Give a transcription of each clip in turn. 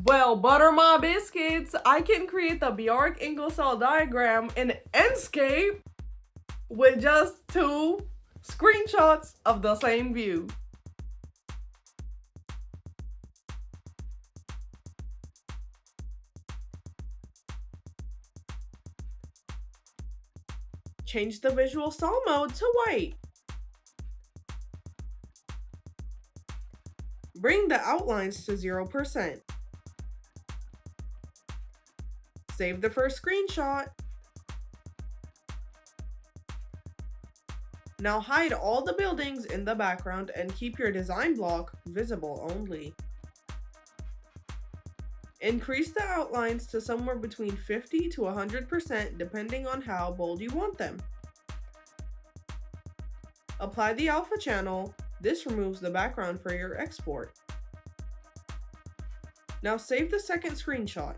Well, butter my biscuits, I can create the Bjarke Ingel cell diagram in Enscape with just 2 screenshots of the same view. Change the visual style mode to white. Bring the outlines to 0%. Save the first screenshot. Now hide all the buildings in the background and keep your design block visible only. Increase the outlines to somewhere between 50 to 100% depending on how bold you want them. Apply the alpha channel. This removes the background for your export. Now save the second screenshot.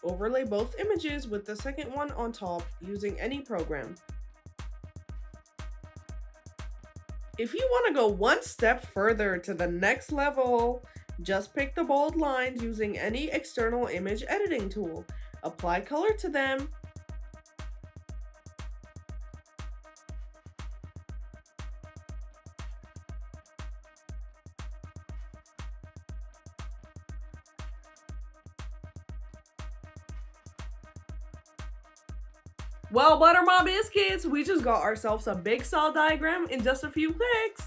Overlay both images with the second one on top using any program. If you want to go one step further to the next level, just pick the bold lines using any external image editing tool. Apply color to them. Well, butter my biscuits, we just got ourselves a big cell diagram in just a few clicks.